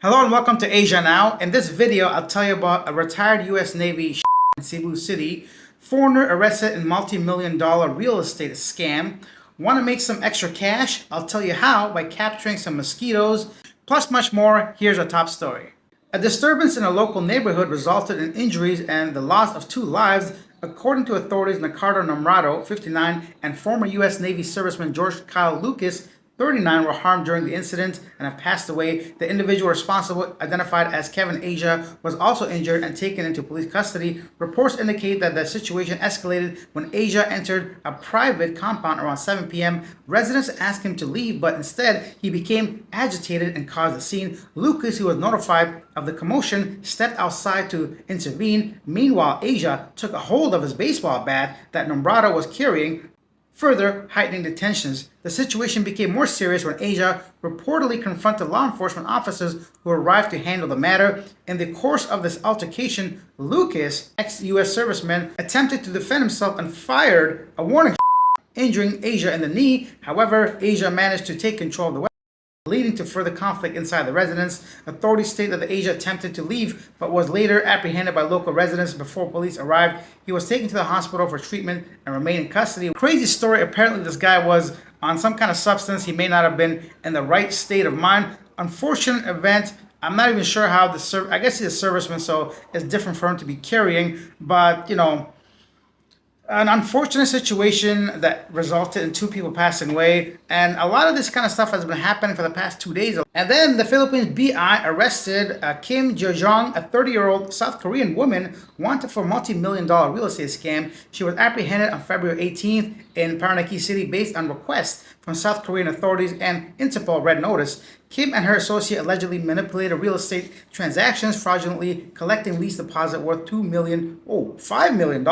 Hello and welcome to Asia Now. In this video, I'll tell you about a retired U.S. Navy in Cebu City, foreigner arrested in multi-million-dollar real estate scam. Want to make some extra cash? I'll tell you how by capturing some mosquitoes, plus much more. Here's our top story. A disturbance in a local neighborhood resulted in injuries and the loss of 2 lives, according to authorities. Nicardo Nombrado, 59, and former U.S. Navy serviceman George Kylle Lucas, 39, were harmed during the incident and have passed away. The individual responsible, identified as Kevin Asia, was also injured and taken into police custody. Reports indicate that the situation escalated when Asia entered a private compound around 7 p.m. Residents asked him to leave, but instead he became agitated and caused a scene. Lucas, who was notified of the commotion, stepped outside to intervene. Meanwhile, Asia took a hold of his baseball bat that Nombrado was carrying, further heightening the tensions. The situation became more serious when Asia reportedly confronted law enforcement officers who arrived to handle the matter. In the course of this altercation, Lucas, ex-U.S. serviceman, attempted to defend himself and fired a warning shot, injuring Asia in the knee. However, Asia managed to take control of the weapon, leading to further conflict inside the residence. Authorities state that the Asia attempted to leave, but was later apprehended by local residents before police arrived. He was taken to the hospital for treatment and remained in custody. Crazy story. Apparently, this guy was on some kind of substance. He may not have been in the right state of mind. Unfortunate event. I'm not even sure how I guess he's a serviceman, so it's different for him to be carrying. But, an unfortunate situation that resulted in 2 people passing away, and a lot of this kind of stuff has been happening for the past 2 days. And then the Philippines BI arrested Kim Jo-jong, a 30-year-old South Korean woman wanted for a multi-million-dollar real estate scam. She was apprehended on February 18th in Barangay City based on request from South Korean authorities and Interpol red notice. Kim and her associate allegedly manipulated real estate transactions, fraudulently collecting lease deposit worth $5 million.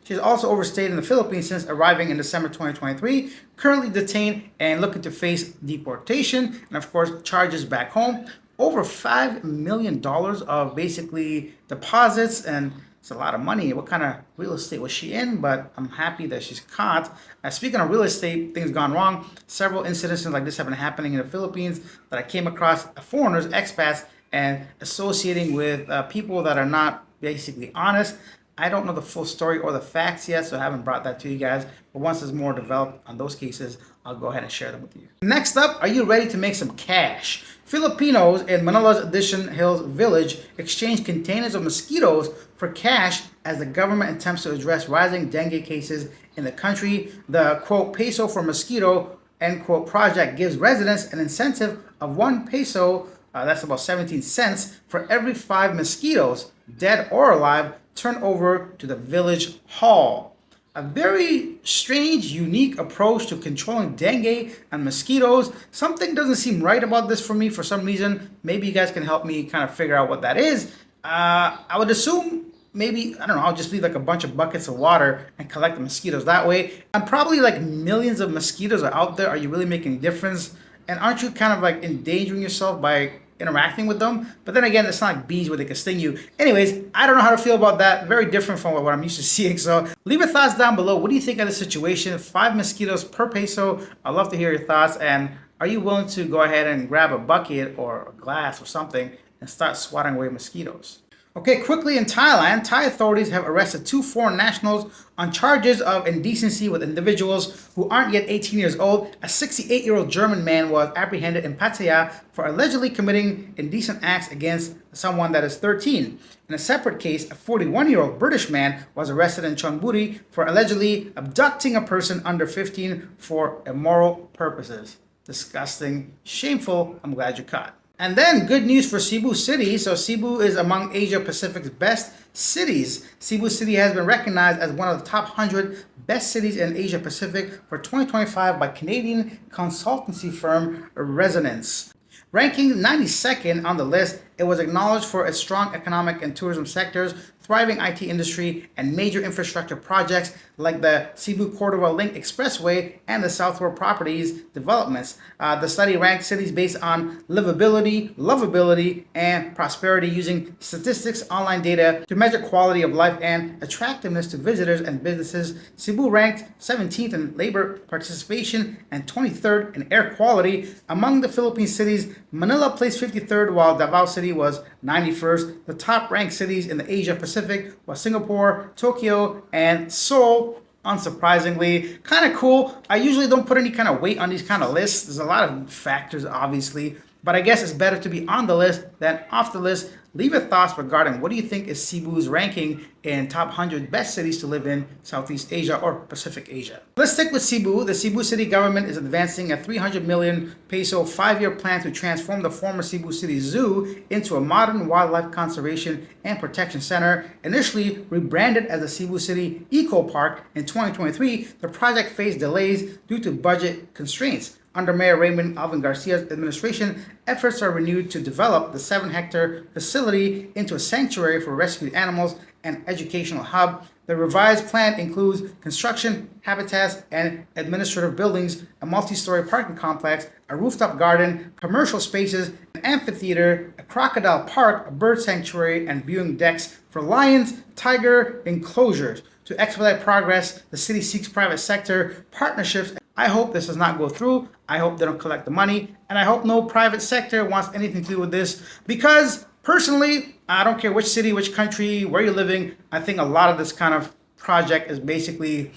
She has also overstayed in the Philippines since arriving in December 2023, currently detained and looking to face deportation and, of course, charges back home. Over $5 million of basically deposits, and it's a lot of money. What kind of real estate was she in? But I'm happy that she's caught. Speaking of real estate, things gone wrong. Several incidents like this have been happening in the Philippines that I came across foreigners, expats, and associating with people that are not basically honest. I don't know the full story or the facts yet, so I haven't brought that to you guys. But once there's more developed on those cases, I'll go ahead and share them with you. Next up, are you ready to make some cash? Filipinos in Manila's Addition Hills village exchanged containers of mosquitoes for cash as the government attempts to address rising dengue cases in the country. The, quote, peso for mosquito, end quote, project gives residents an incentive of 1 peso, that's about 17 cents, for every 5 mosquitoes, dead or alive, turned over to the village hall. A very strange, unique approach to controlling dengue and mosquitoes. Something doesn't seem right about this for me for some reason. Maybe you guys can help me kind of figure out what that is. I would assume maybe, I don't know, I'll just leave like a bunch of buckets of water and collect the mosquitoes that way. And probably like millions of mosquitoes are out there. Are you really making a difference? And aren't you kind of like endangering yourself by interacting with them? But then again, it's not like bees where they can sting you. Anyways, I don't know how to feel about that. Very different from what I'm used to seeing. So leave your thoughts down below. What do you think of the situation? 5 mosquitoes per peso. I'd love to hear your thoughts. And are you willing to go ahead and grab a bucket or a glass or something and start swatting away mosquitoes? Okay, quickly, in Thailand, Thai authorities have arrested 2 foreign nationals on charges of indecency with individuals who aren't yet 18 years old. A 68-year-old German man was apprehended in Pattaya for allegedly committing indecent acts against someone that is 13. In a separate case, a 41-year-old British man was arrested in Chonburi for allegedly abducting a person under 15 for immoral purposes. Disgusting, shameful. I'm glad you're caught. And then good news for Cebu City. So Cebu is among Asia Pacific's best cities. Cebu City has been recognized as one of the top 100 best cities in Asia Pacific for 2025 by Canadian consultancy firm Resonance. Ranking 92nd on the list, it was acknowledged for its strong economic and tourism sectors, thriving IT industry, and major infrastructure projects. like the Cebu Cordova Link Expressway and the Southward Properties developments. The study ranked cities based on livability, lovability, and prosperity using statistics, online data to measure quality of life and attractiveness to visitors and businesses. Cebu ranked 17th in labor participation and 23rd in air quality. Among the Philippine cities, Manila placed 53rd while Davao City was 91st. The top ranked cities in the Asia Pacific were Singapore, Tokyo, and Seoul. Unsurprisingly, kind of cool. I usually don't put any kind of weight on these kind of lists. There's a lot of factors, obviously, but I guess it's better to be on the list than off the list. Leave your thoughts regarding what do you think is Cebu's ranking in top 100 best cities to live in Southeast Asia or Pacific Asia. Let's stick with Cebu. The Cebu City government is advancing a 300 million peso 5-year plan to transform the former Cebu City Zoo into a modern wildlife conservation and protection center. Initially rebranded as the Cebu City Eco Park in 2023, the project faced delays due to budget constraints. Under Mayor Raymond Alvin Garcia's administration, efforts are renewed to develop the 7-hectare facility into a sanctuary for rescued animals and educational hub. The revised plan includes construction, habitats, and administrative buildings, a multi-story parking complex, a rooftop garden, commercial spaces, an amphitheater, a crocodile park, a bird sanctuary, and viewing decks for lions, tiger enclosures. To expedite progress, the city seeks private sector partnerships. I hope this does not go through. I hope they don't collect the money. And I hope no private sector wants anything to do with this, because personally, I don't care which city, which country, where you're living. I think a lot of this kind of project is basically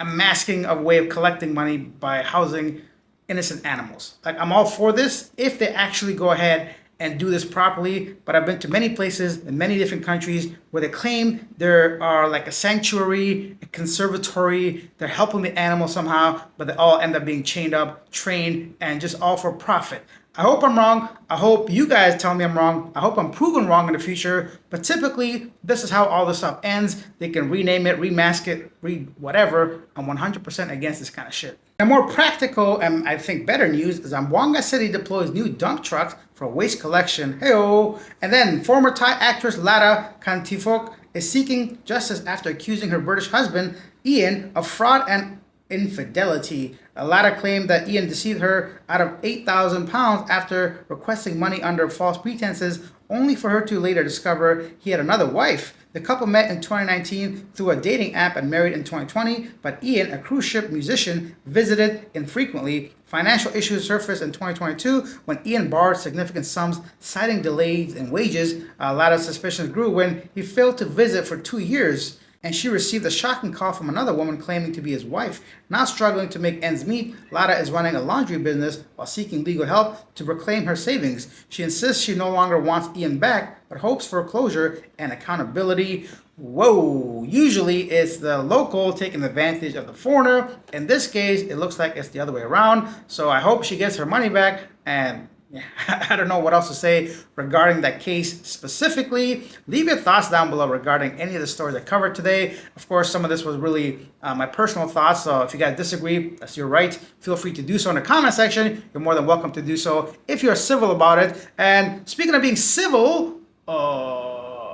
a masking of a way of collecting money by housing innocent animals. Like, I'm all for this if they actually go ahead and do this properly, but I've been to many places in many different countries where they claim there are like a sanctuary, a conservatory, they're helping the animals somehow, but they all end up being chained up, trained, and just all for profit. I hope I'm wrong. I hope you guys tell me I'm wrong. I hope I'm proven wrong in the future. But typically, this is how all this stuff ends. They can rename it, remask it, whatever. I'm 100% against this kind of shit. And more practical and I think better news is Zamboanga City deploys new dump trucks for waste collection. Heyo! And then former Thai actress Lara Kantifok is seeking justice after accusing her British husband Ian of fraud and infidelity. Lara claimed that Ian deceived her out of £8,000 after requesting money under false pretenses, only for her to later discover he had another wife. The couple met in 2019 through a dating app and married in 2020, but Ian, a cruise ship musician, visited infrequently. Financial issues surfaced in 2022 when Ian borrowed significant sums, citing delays in wages. Lara's suspicions grew when he failed to visit for 2 years, and she received a shocking call from another woman claiming to be his wife. Now struggling to make ends meet, Lara is running a laundry business while seeking legal help to reclaim her savings. She insists she no longer wants Ian back, but hopes for closure and accountability. Whoa, usually it's the local taking advantage of the foreigner. In this case, it looks like it's the other way around. So I hope she gets her money back, and yeah, I don't know what else to say regarding that case specifically. Leave your thoughts down below regarding any of the stories I covered today. Of course, some of this was really my personal thoughts, so if you guys disagree, that's your right. Feel free to do so in the comment section. You're more than welcome to do so if you're civil about it. And speaking of being civil,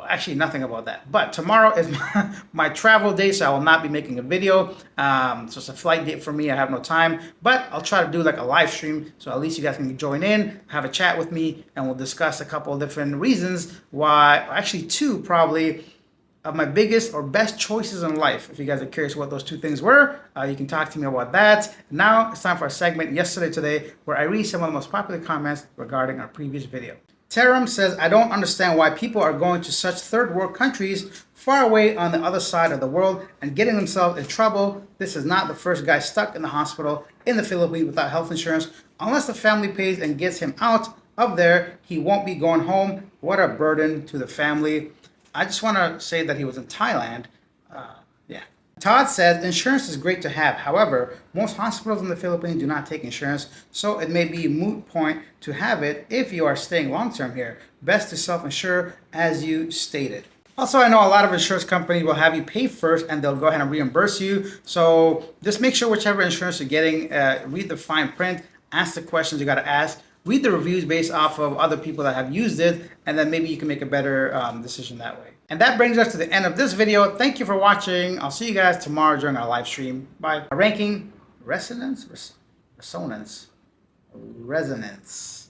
actually nothing about that, but tomorrow is my travel day, so I will not be making a video. So it's a flight date for me. I have no time, but I'll try to do like a live stream, so at least you guys can join in, have a chat with me, and we'll discuss a couple of different reasons why, actually 2 probably, of my biggest or best choices in life. If you guys are curious what those 2 things were, you can talk to me about that. Now it's time for a segment, Yesterday Today, where I read some of the most popular comments regarding our previous video. Terum says, I don't understand why people are going to such third world countries far away on the other side of the world and getting themselves in trouble. This is not the first guy stuck in the hospital in the Philippines without health insurance. Unless the family pays and gets him out of there, he won't be going home. What a burden to the family. I just want to say that he was in Thailand. Yeah. Todd says, insurance is great to have. However, most hospitals in the Philippines do not take insurance, so it may be a moot point to have it if you are staying long-term here. Best to self-insure as you stated. Also, I know a lot of insurance companies will have you pay first and they'll go ahead and reimburse you. So just make sure whichever insurance you're getting, read the fine print, ask the questions you got to ask. Read the reviews based off of other people that have used it, and then maybe you can make a better decision that way. And that brings us to the end of this video. Thank you for watching. I'll see you guys tomorrow during our live stream. Bye. Ranking resonance, resonance, resonance.